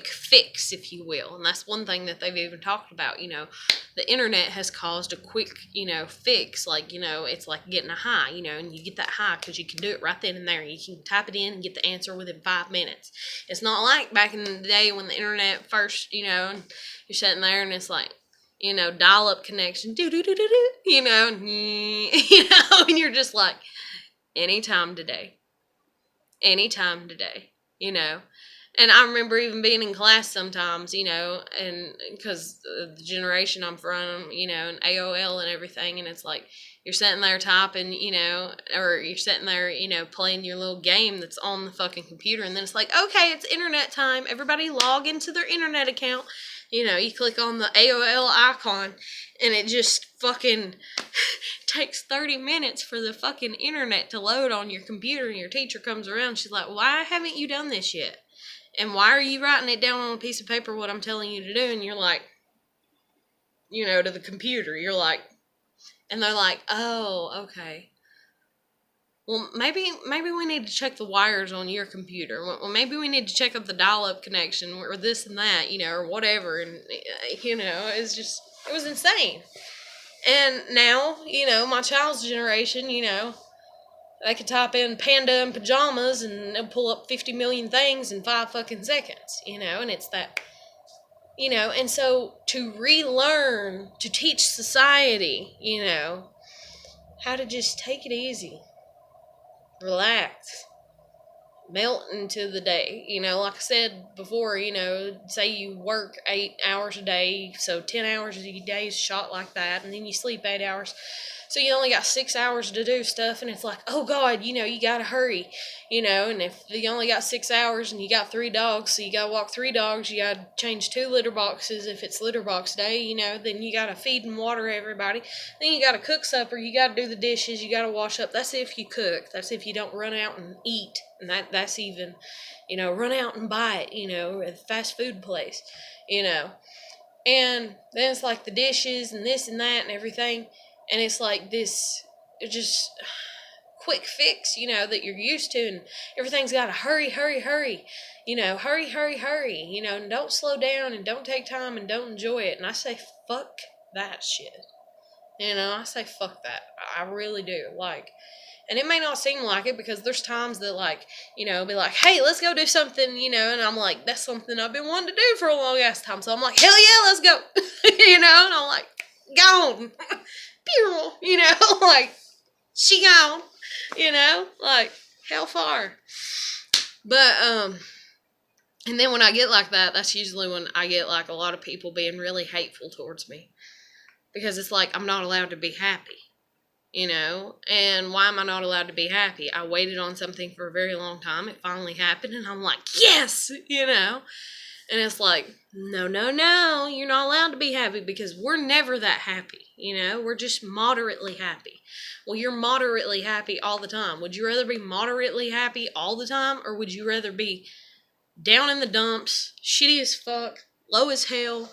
fix, if you will. And that's one thing that they've even talked about. The internet has caused a quick, fix. Like, it's like getting a high, and you get that high because you can do it right then and there. You can type it in and get the answer within 5 minutes. It's not like back in the day when the internet first, and you're sitting there and it's like, dial-up connection, and you're just like, anytime today. And I remember even being in class sometimes, and because the generation I'm from, and AOL and everything, and it's like, you're sitting there typing, or you're sitting there, playing your little game that's on the fucking computer, and then it's like, okay, it's internet time, everybody log into their internet account, you click on the AOL icon, and it just fucking takes 30 minutes for the fucking internet to load on your computer, and your teacher comes around, she's like, why haven't you done this yet? And why are you writing it down on a piece of paper what I'm telling you to do? And you're like, to the computer, you're like, and they're like, oh, okay. Well, maybe we need to check the wires on your computer. Well, maybe we need to check up the dial-up connection or this and that, or whatever. And, it's just, it was insane. And now, my child's generation, they could type in panda and pajamas and they'll pull up 50 million things in 5 fucking seconds, and it's that, and so to relearn, to teach society, how to just take it easy, relax, melt into the day, like I said before, say you work 8 hours a day, so 10 hours a day is shot like that, and then you sleep 8 hours. So you only got 6 hours to do stuff, and it's like, oh God, you gotta hurry, and if you only got 6 hours and you got 3 dogs, so you gotta walk 3 dogs, you gotta change 2 litter boxes if it's litter box day, then you gotta feed and water everybody, then you gotta cook supper, you gotta do the dishes, you gotta wash up. That's if you cook, that's if you don't run out and eat, and that's even, run out and buy it, at the fast food place, and then it's like the dishes and this and that and everything. And it's like this just quick fix, that you're used to, and everything's got to hurry, hurry, hurry, and don't slow down and don't take time and don't enjoy it. And I say, fuck that shit. I say, fuck that. I really do. And it may not seem like it because there's times that be like, hey, let's go do something, and I'm like, that's something I've been wanting to do for a long ass time. So I'm like, hell yeah, let's go, and I'm like, gone. She gone, how far? But, and then when I get like that, that's usually when I get a lot of people being really hateful towards me, because it's like, I'm not allowed to be happy, and why am I not allowed to be happy? I waited on something for a very long time, it finally happened, and I'm like, yes, and it's like, no, you're not allowed to be happy because we're never that happy, we're just moderately happy. Well, you're moderately happy all the time. Would you rather be moderately happy all the time, or would you rather be down in the dumps, shitty as fuck, low as hell,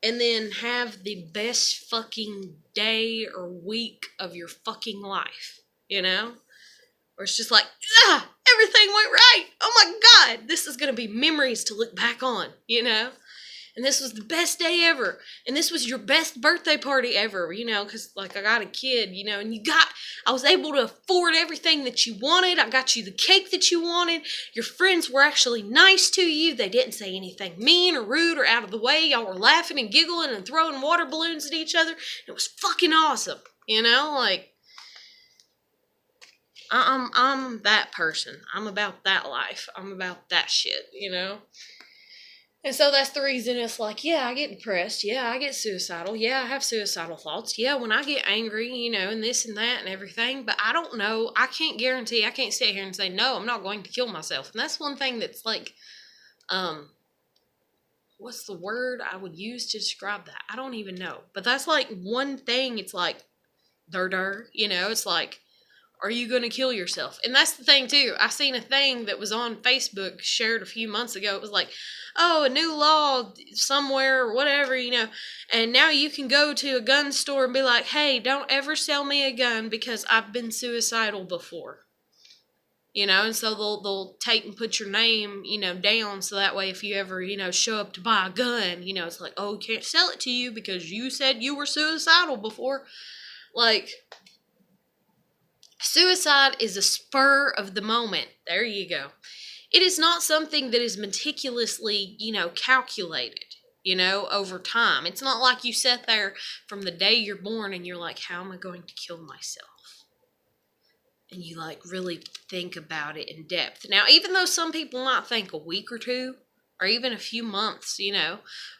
and then have the best fucking day or week of your fucking life, Or it's just like, everything went right. Oh my God, this is going to be memories to look back on, and this was the best day ever, and this was your best birthday party ever, because, like, I got a kid, and I was able to afford everything that you wanted. I got you the cake that you wanted. Your friends were actually nice to you. They didn't say anything mean or rude or out of the way. Y'all were laughing and giggling and throwing water balloons at each other. It was fucking awesome, like, I'm that person. I'm about that life. I'm about that shit, And so that's the reason it's like, yeah, I get depressed. Yeah, I get suicidal. Yeah, I have suicidal thoughts. Yeah, when I get angry, and this and that and everything. But I don't know. I can't guarantee. I can't sit here and say, no, I'm not going to kill myself. And that's one thing that's like, what's the word I would use to describe that? I don't even know. But that's like one thing. It's like, it's like, are you going to kill yourself? And that's the thing, too. I seen a thing that was on Facebook shared a few months ago. It was like, oh, a new law somewhere or whatever, And now you can go to a gun store and be like, hey, don't ever sell me a gun because I've been suicidal before. And so they'll take and put your name, down. So that way if you ever, show up to buy a gun, it's like, oh, can't sell it to you because you said you were suicidal before. Like, suicide is a spur of the moment. There you go. It is not something that is meticulously, calculated, over time. It's not like you sit there from the day you're born and you're like, how am I going to kill myself? And you, like, really think about it in depth. Now, even though some people might think a week or two, or even a few months,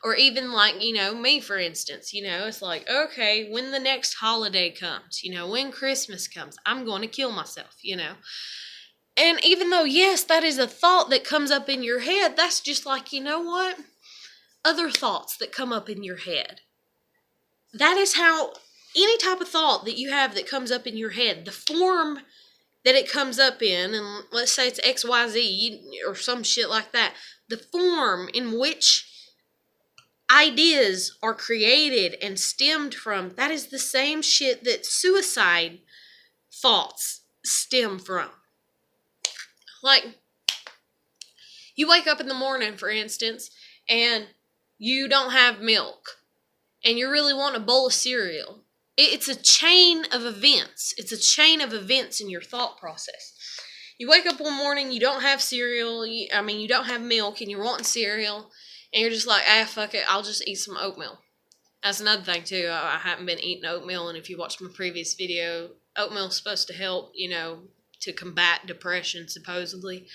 or even like, me, for instance, it's like, okay, when the next holiday comes, when Christmas comes, I'm going to kill myself, And even though, yes, that is a thought that comes up in your head, that's just like, what? Other thoughts that come up in your head. That is how any type of thought that you have that comes up in your head, the form that it comes up in, and let's say it's XYZ or some shit like that, the form in which ideas are created and stemmed from, that is the same shit that suicide thoughts stem from. Like, you wake up in the morning, for instance, and you don't have milk, and you really want a bowl of cereal. It's a chain of events. It's a chain of events in your thought process. You wake up one morning, you don't have cereal, you don't have milk, and you're wanting cereal, and you're just like, fuck it, I'll just eat some oatmeal. That's another thing, too. I haven't been eating oatmeal, and if you watched my previous video, oatmeal's supposed to help, to combat depression, supposedly.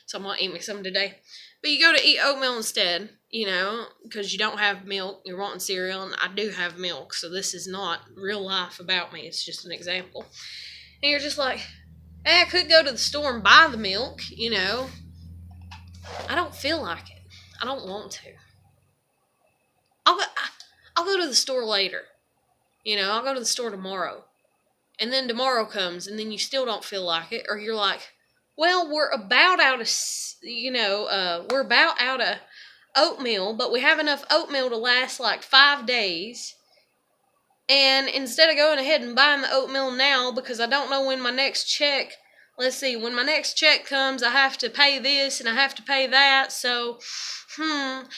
So I'm going to eat me some today. But you go to eat oatmeal instead, because you don't have milk, you're wanting cereal, and I do have milk, so this is not real life about me, it's just an example. And you're just like, I could go to the store and buy the milk, I don't feel like it. I don't want to. I'll go to the store later. I'll go to the store tomorrow. And then tomorrow comes, and then you still don't feel like it, or you're like, well, we're about out of oatmeal, but we have enough oatmeal to last like 5 days. And instead of going ahead and buying the oatmeal now, because I don't know when my next check, when my next check comes, I have to pay this and I have to pay that. So, well,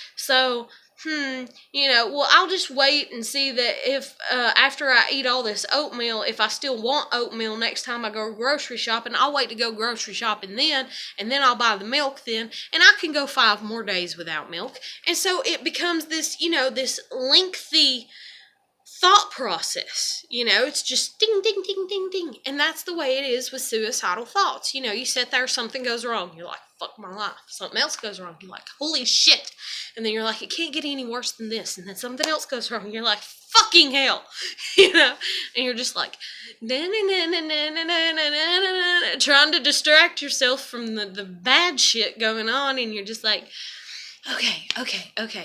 I'll just wait and see that if, after I eat all this oatmeal, if I still want oatmeal next time I go grocery shopping, I'll wait to go grocery shopping then, and then I'll buy the milk then, and I can go 5 more days without milk. And so it becomes this, this lengthy thought process. It's just ding, ding, ding, ding, ding. And that's the way it is with suicidal thoughts. You sit there, something goes wrong. You're like, fuck my life. Something else goes wrong. You're like, holy shit. And then you're like, it can't get any worse than this. And then something else goes wrong. And you're like, fucking hell. And you're just like, trying to distract yourself from the bad shit going on. And you're just like, okay.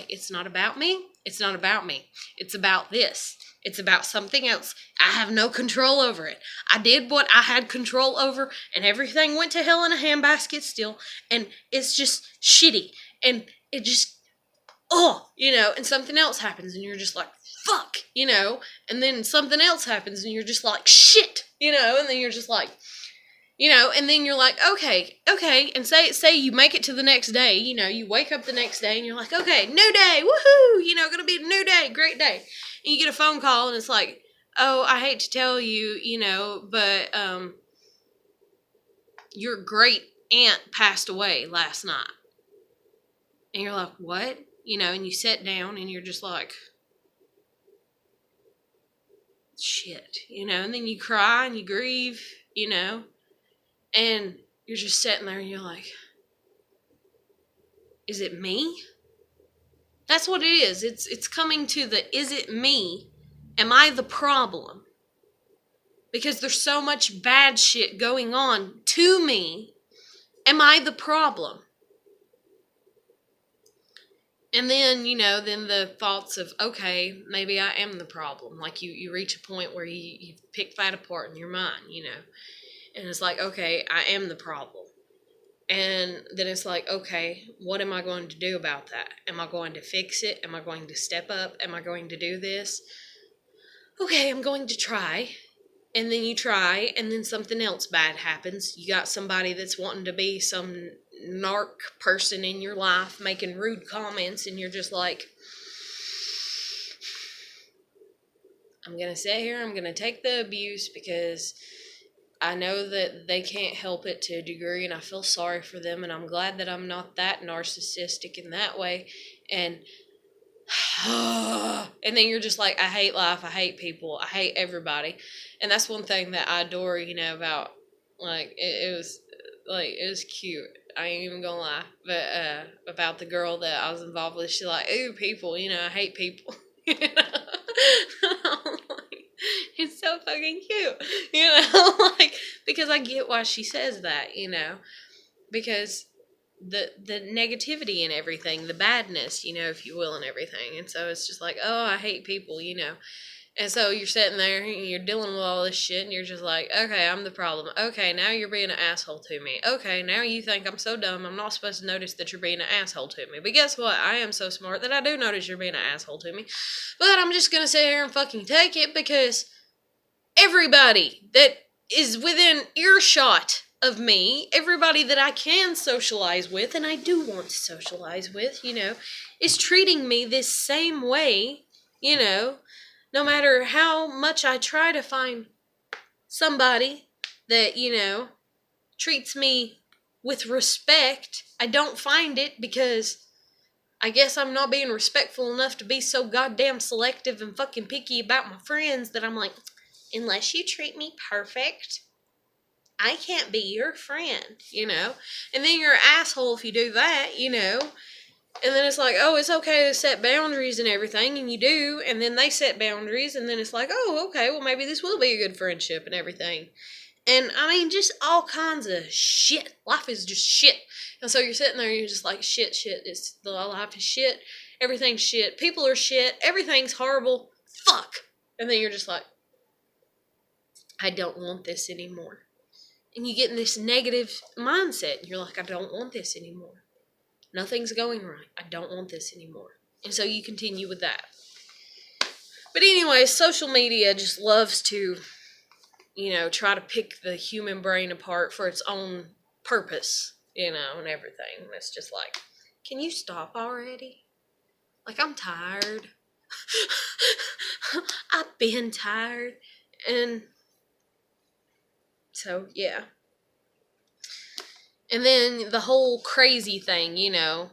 It's not about me. It's not about me. It's about this. It's about something else. I have no control over it. I did what I had control over, and everything went to hell in a handbasket still, and it's just shitty, and it just, and something else happens, and you're just like, fuck, and then something else happens, and you're just like, shit, and then you're just like, You know, and then you're like, okay, and say you make it to the next day, you know, you wake up the next day and you're like, okay, new day, woohoo, you know, gonna be a new day, great day. And you get a phone call and it's like, oh, I hate to tell you, you know, but your great aunt passed away last night. And you're like, what? You know, and you sit down and you're just like, shit, you know, and then you cry and you grieve, you know, and you're just sitting there and you're like, is it me? That's what it is. It's coming to the, is it me? Am I the problem? Because there's so much bad shit going on to me. Am I the problem? And then, you know, then the thoughts of, okay, maybe I am the problem. Like you reach a point where you pick that apart in your mind, you know. And it's like, okay, I am the problem. And then it's like, okay, what am I going to do about that? Am I going to fix it? Am I going to step up? Am I going to do this? Okay, I'm going to try. And then you try, and then something else bad happens. You got somebody that's wanting to be some narc person in your life making rude comments, and you're just like, I'm going to sit here, I'm going to take the abuse because I know that they can't help it to a degree, and I feel sorry for them, and I'm glad that I'm not that narcissistic in that way. And and then you're just like, I hate life, I hate people, I hate everybody. And that's one thing that I adore, you know, about, like, it was cute. I ain't even gonna lie. But about the girl that I was involved with, she's like, ooh, people, you know, I hate people. It's so fucking cute, you know, like, because I get why she says that, you know, because the negativity and everything, the badness, you know, if you will, and everything. And so it's just like, oh, I hate people, you know. And so you're sitting there and you're dealing with all this shit and you're just like, okay, I'm the problem. Okay, now you're being an asshole to me. Okay, now you think I'm so dumb I'm not supposed to notice that you're being an asshole to me. But guess what? I am so smart that I do notice you're being an asshole to me. But I'm just gonna sit here and fucking take it because everybody that is within earshot of me, everybody that I can socialize with, and I do want to socialize with, you know, is treating me this same way, you know, no matter how much I try to find somebody that, you know, treats me with respect, I don't find it because I guess I'm not being respectful enough to be so goddamn selective and fucking picky about my friends that I'm like, unless you treat me perfect, I can't be your friend, you know? And then you're an asshole if you do that, you know? And then it's like, oh, it's okay to set boundaries and everything, and you do, and then they set boundaries, and then it's like, oh, okay, well, maybe this will be a good friendship and everything. And, I mean, just all kinds of shit. Life is just shit. And so you're sitting there, and you're just like, shit, the life is shit, everything's shit, people are shit, everything's horrible, fuck. And then you're just like, I don't want this anymore. And you get in this negative mindset. You're like, I don't want this anymore. Nothing's going right. I don't want this anymore. And so you continue with that. But anyway, social media just loves to, you know, try to pick the human brain apart for its own purpose, you know, and everything. And it's just like, can you stop already? Like, I'm tired. I've been tired. And so, yeah. And then the whole crazy thing, you know,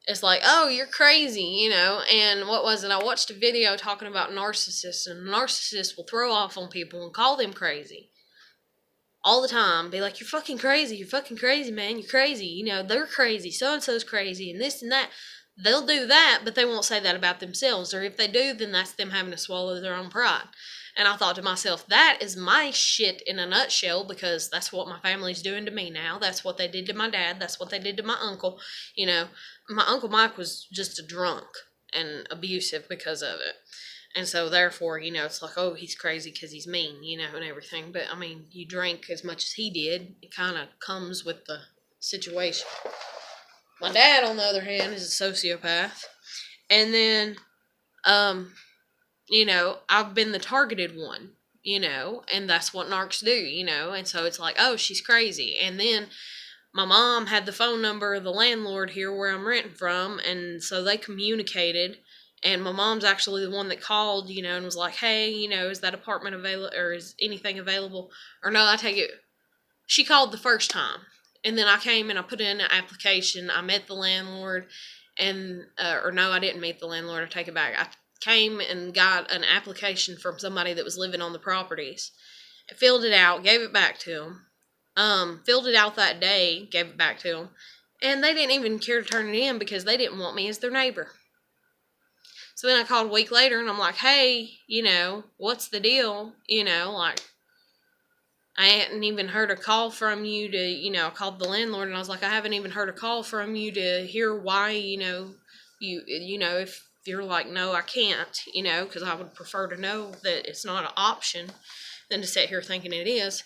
it's like, oh, you're crazy, you know. And what was it? I watched a video talking about narcissists, and narcissists will throw off on people and call them crazy all the time. Be like, you're fucking crazy, man, you're crazy, you know, they're crazy, so-and-so's crazy, and this and that. They'll do that, but they won't say that about themselves. Or if they do, then that's them having to swallow their own pride. And I thought to myself, that is my shit in a nutshell, because that's what my family's doing to me now. That's what they did to my dad. That's what they did to my uncle. You know, my Uncle Mike was just a drunk and abusive because of it. And so, therefore, you know, it's like, oh, he's crazy because he's mean, you know, and everything. But, I mean, you drink as much as he did. It kind of comes with the situation. My dad, on the other hand, is a sociopath. And then, you know, I've been the targeted one. and that's what narcs do, and so it's like, oh, she's crazy. And then my mom had the phone number of the landlord here where I'm renting from, and so they communicated. And my mom's actually the one that called, and was like, hey, is that apartment available, or is anything available? Or no, I take it, she called the first time. And then I came and I put in an application. I met the landlord, and, or no, I didn't meet the landlord. I take it back. I came and got an application from somebody that was living on the properties. I filled it out, gave it back to him. Filled it out that day, gave it back to them, and they didn't even care to turn it in because they didn't want me as their neighbor. So then I called a week later, and I'm like, hey, what's the deal? Like, I hadn't even heard a call from you to, I called the landlord, and I was like, I haven't even heard a call from you to hear why, if you're like, no, I can't, because I would prefer to know that it's not an option than to sit here thinking it is.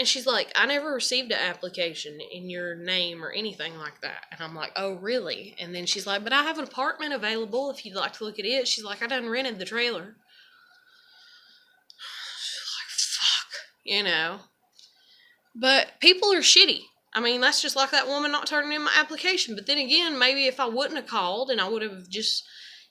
And she's like, I never received an application in your name or anything like that. And I'm like, oh, really? And then she's like, but I have an apartment available if you'd like to look at it. She's like, I done rented the trailer. She's like, fuck, But people are shitty. I mean, that's just like that woman not turning in my application. But then again, maybe if I wouldn't have called and I would have just,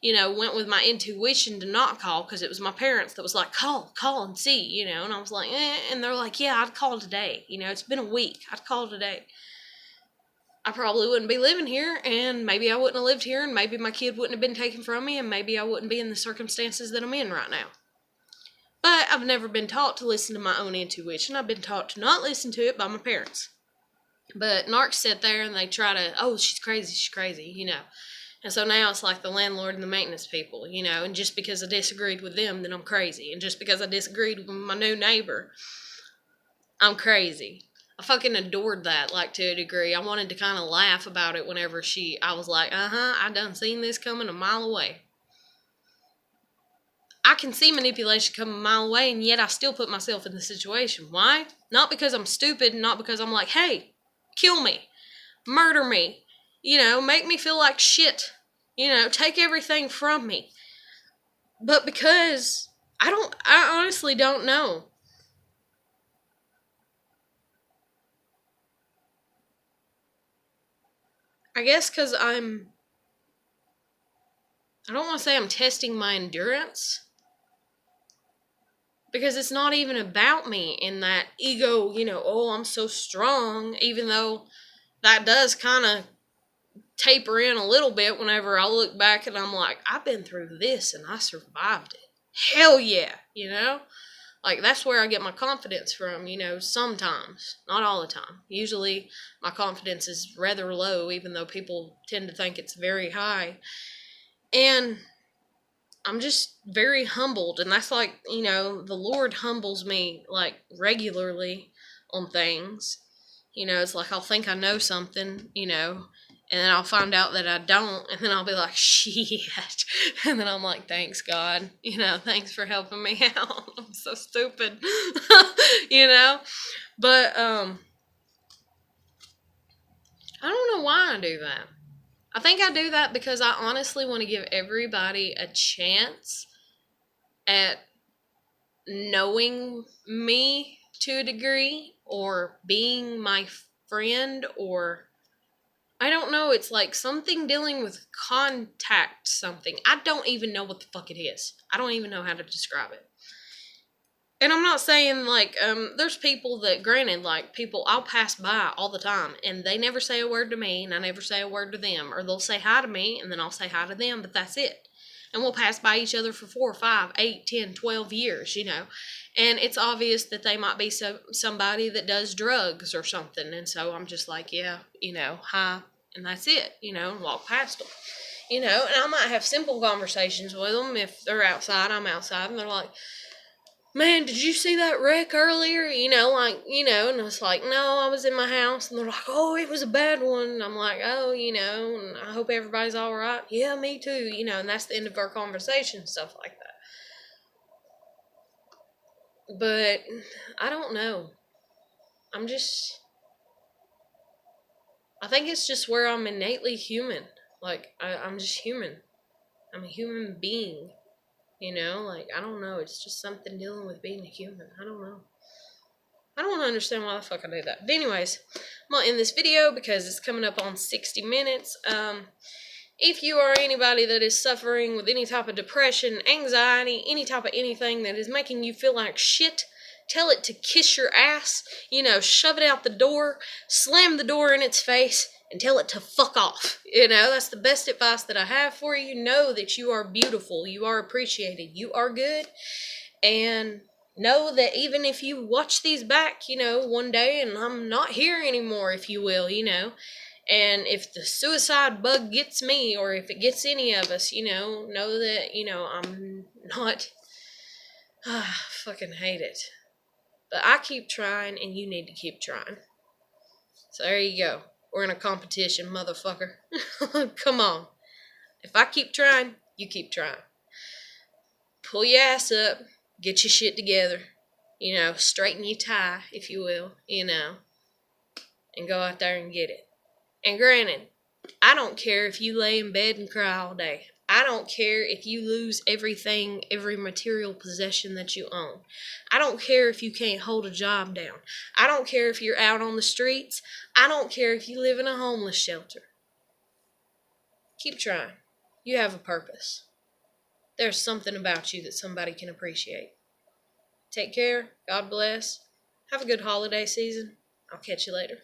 went with my intuition to not call, because it was my parents that was like, call and see, and I was like, and they're like, yeah, I'd call today. It's been a week. I'd call today. I probably wouldn't be living here, and maybe I wouldn't have lived here, and maybe my kid wouldn't have been taken from me, and maybe I wouldn't be in the circumstances that I'm in right now. But I've never been taught to listen to my own intuition. I've been taught to not listen to it by my parents. But narcs sit there and they try to, oh, she's crazy, And so now it's like the landlord and the maintenance people, and just because I disagreed with them, then I'm crazy. And just because I disagreed with my new neighbor, I'm crazy. I fucking adored that, like, to a degree. I wanted to kind of laugh about it whenever I was like, I done seen this coming a mile away. I can see manipulation coming a mile away, and yet I still put myself in the situation. Why? Not because I'm stupid, not because I'm like, hey, kill me, murder me, make me feel like shit, take everything from me. But because I honestly don't know. I guess because I don't want to say I'm testing my endurance, because it's not even about me in that ego, oh, I'm so strong, even though that does kind of taper in a little bit whenever I look back and I'm like, I've been through this and I survived it. Hell yeah, Like, that's where I get my confidence from, sometimes. Not all the time. Usually my confidence is rather low, even though people tend to think it's very high. And I'm just very humbled, and that's like, the Lord humbles me, like, regularly on things. It's like I'll think I know something, and then I'll find out that I don't, and then I'll be like, shit. And then I'm like, thanks, God. Thanks for helping me out. I'm so stupid. But, I don't know why I do that. I think I do that because I honestly want to give everybody a chance at knowing me to a degree, or being my friend, or I don't know, it's like something dealing with contact something. I don't even know what the fuck it is. I don't even know how to describe it. And I'm not saying, like, there's people that, granted, like, people I'll pass by all the time, and they never say a word to me, and I never say a word to them. Or they'll say hi to me, and then I'll say hi to them, but that's it. And we'll pass by each other for 4, 5, 8, 10, 12 years, And it's obvious that they might be somebody that does drugs or something. And so I'm just like, yeah, hi, and that's it, and walk past them. And I might have simple conversations with them. If they're outside, I'm outside, and they're like, man, did you see that wreck earlier? And I was like, no, I was in my house. And they're like, oh, it was a bad one. And I'm like, oh, and I hope everybody's all right. Yeah, me too, and that's the end of our conversation, stuff like that. But I don't know. I think it's just where I'm innately human. Like, I'm just human. I'm a human being. You know, like, I don't know. It's just something dealing with being a human. I don't know. I don't understand why the fuck I do that. But anyways, I'm going to end this video because it's coming up on 60 minutes. If you are anybody that is suffering with any type of depression, anxiety, any type of anything that is making you feel like shit, tell it to kiss your ass, you know, shove it out the door, slam the door in its face, and tell it to fuck off. You know, that's the best advice that I have for you. Know that you are beautiful, you are appreciated, you are good, and know that even if you watch these back, you know, one day and I'm not here anymore, if you will, you know, and if the suicide bug gets me, or if it gets any of us, you know that, you know, I'm not, fucking hate it. But I keep trying, and you need to keep trying. So there you go. We're in a competition, motherfucker. Come on. If I keep trying, you keep trying. Pull your ass up. Get your shit together. You know, straighten your tie, if you will, you know. And go out there and get it. And granted, I don't care if you lay in bed and cry all day. I don't care if you lose everything, every material possession that you own. I don't care if you can't hold a job down. I don't care if you're out on the streets. I don't care if you live in a homeless shelter. Keep trying. You have a purpose. There's something about you that somebody can appreciate. Take care. God bless. Have a good holiday season. I'll catch you later.